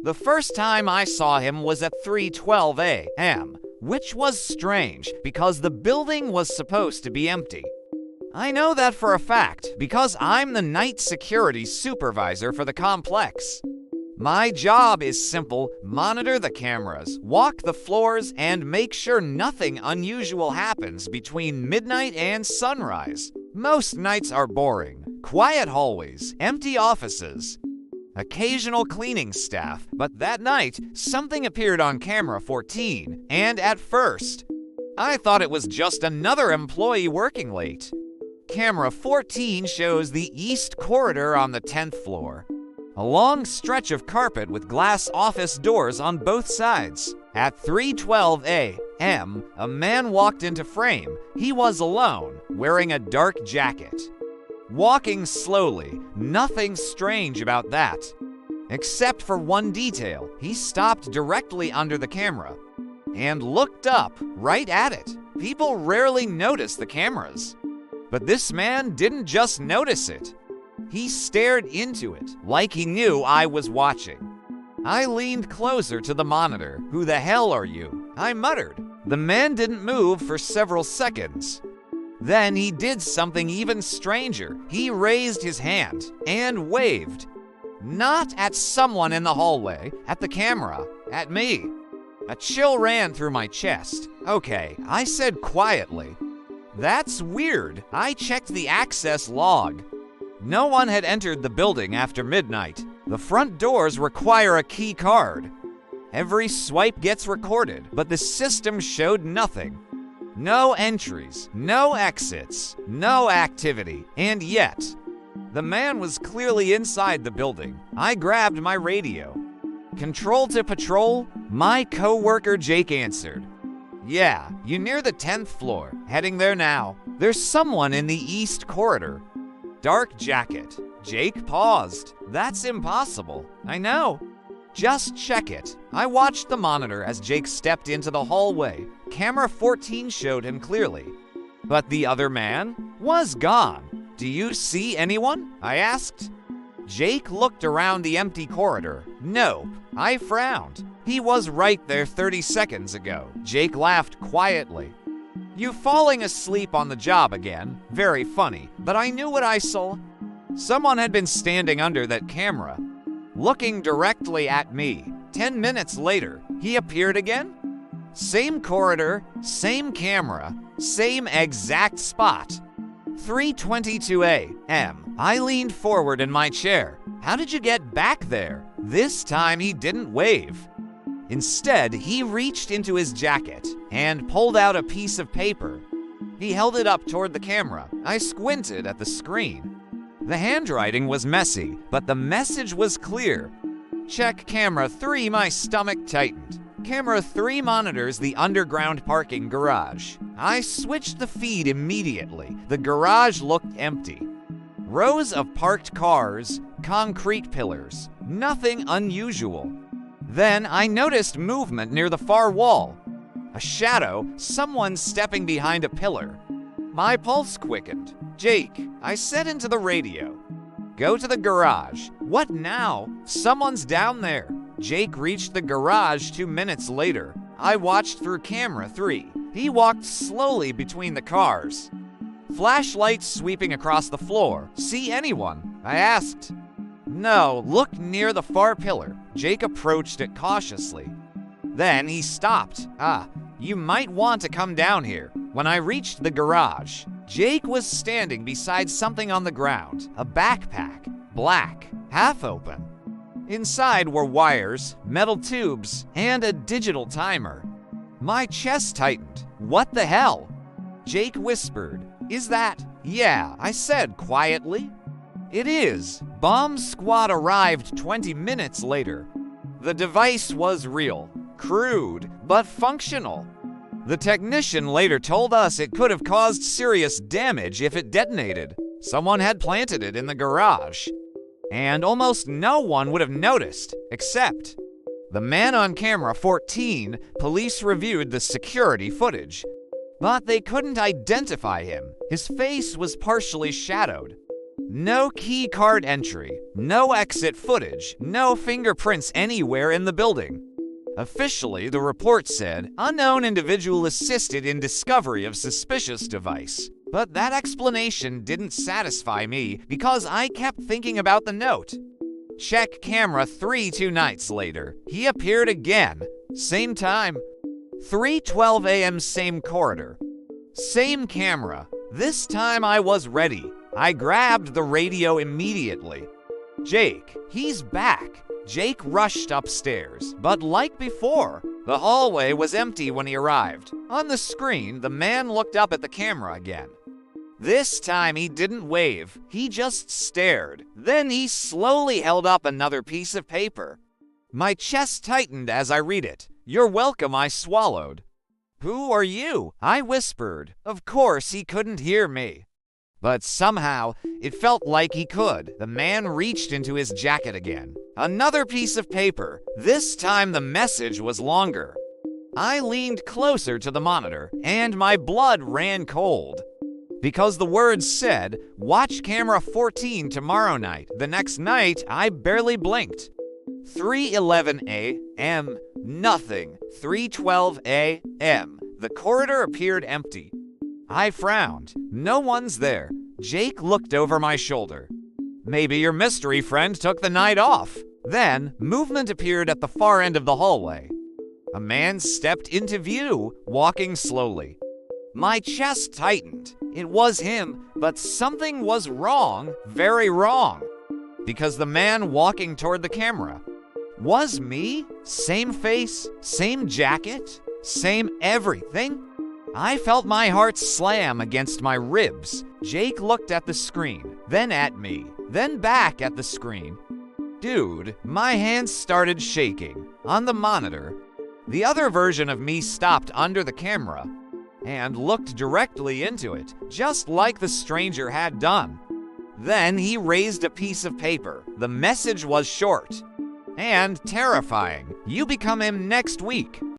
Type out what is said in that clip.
The first time I saw him was at 3:12 a.m., which was strange because the building was supposed to be empty. I know that for a fact because I'm the night security supervisor for the complex. My job is simple: monitor the cameras, walk the floors, and make sure nothing unusual happens between midnight and sunrise. Most nights are boring. Quiet hallways, empty offices, occasional cleaning staff, but that night, something appeared on camera 14, and at first, I thought it was just another employee working late. Camera 14 shows the east corridor on the 10th floor. A long stretch of carpet with glass office doors on both sides. At 3:12 a.m., a man walked into frame. He was alone, wearing a dark jacket. Walking slowly, nothing strange about that. Except for one detail, he stopped directly under the camera and looked up right at it. People rarely notice the cameras. But this man didn't just notice it. He stared into it like he knew I was watching. I leaned closer to the monitor. "Who the hell are you?" I muttered. The man didn't move for several seconds. Then he did something even stranger. He raised his hand and waved. Not at someone in the hallway, at the camera, at me. A chill ran through my chest. "Okay," I said quietly. "That's weird." I checked the access log. No one had entered the building after midnight. The front doors require a key card. Every swipe gets recorded, but the system showed nothing. No entries, no exits, no activity, and yet, the man was clearly inside the building. I grabbed my radio. "Control to patrol?" My co-worker Jake answered. "Yeah, you near the 10th floor. Heading there now. There's someone in the east corridor." Dark jacket. Jake paused. "That's impossible." "I know." "Just check it." I watched the monitor as Jake stepped into the hallway. Camera 14 showed him clearly. But the other man was gone. "Do you see anyone?" I asked. Jake looked around the empty corridor. "Nope." I frowned. "He was right there 30 seconds ago." Jake laughed quietly. "You falling asleep on the job again? Very funny, but I knew what I saw. Someone had been standing under that camera, looking directly at me. 10 minutes later, he appeared again. Same corridor, same camera, same exact spot. 3:22 a.m. I leaned forward in my chair. "How did you get back there?" This time he didn't wave. Instead, he reached into his jacket and pulled out a piece of paper. He held it up toward the camera. I squinted at the screen. The handwriting was messy, but the message was clear. "Check camera 3, my stomach tightened." Camera 3 monitors the underground parking garage. I switched the feed immediately. The garage looked empty. Rows of parked cars, concrete pillars, nothing unusual. Then I noticed movement near the far wall. A shadow, someone stepping behind a pillar. My pulse quickened. "Jake," I said into the radio. "Go to the garage." "What now?" "Someone's down there." Jake reached the garage 2 minutes later. I watched through camera 3. He walked slowly between the cars. Flashlights sweeping across the floor. "See anyone?" I asked. "No, look near the far pillar." Jake approached it cautiously. Then he stopped. You might want to come down here." When I reached the garage, Jake was standing beside something on the ground. A backpack, black, half open. Inside were wires, metal tubes, and a digital timer. My chest tightened. "What the hell?" Jake whispered. "Is that?" "Yeah," I said quietly. "It is." Bomb squad arrived 20 minutes later. The device was real, crude, but functional. The technician later told us it could have caused serious damage if it detonated. Someone had planted it in the garage, and almost no one would have noticed, except the man on camera 14. Police reviewed the security footage, but they couldn't identify him. His face was partially shadowed. No key card entry, no exit footage, no fingerprints anywhere in the building. Officially, the report said, unknown individual assisted in discovery of suspicious device. But that explanation didn't satisfy me because I kept thinking about the note. Check camera 3 2 nights later. He appeared again. Same time. 3:12 a.m. same corridor. Same camera. This time I was ready. I grabbed the radio immediately. Jake, he's back. Jake rushed upstairs, but like before, the hallway was empty when he arrived. On the screen, the man looked up at the camera again. This time he didn't wave, he just stared. Then he slowly held up another piece of paper. My chest tightened as I read it. "You're welcome," I swallowed. "Who are you?" I whispered. Of course he couldn't hear me. But somehow, it felt like he could. The man reached into his jacket again. Another piece of paper. This time the message was longer. I leaned closer to the monitor, and my blood ran cold. Because the words said, "Watch camera 14 tomorrow night." The next night, I barely blinked. 3:11 a.m. Nothing. 3:12 a.m. The corridor appeared empty. I frowned. No one's there. Jake looked over my shoulder. "Maybe your mystery friend took the night off." Then, movement appeared at the far end of the hallway. A man stepped into view, walking slowly. My chest tightened. It was him, but something was wrong, very wrong. Because the man walking toward the camera was me? Same face, same jacket, same everything? I felt my heart slam against my ribs. Jake looked at the screen, then at me, then back at the screen. Dude, my hands started shaking. On the monitor, the other version of me stopped under the camera and looked directly into it, just like the stranger had done. Then he raised a piece of paper. The message was short and terrifying. "You become him next week."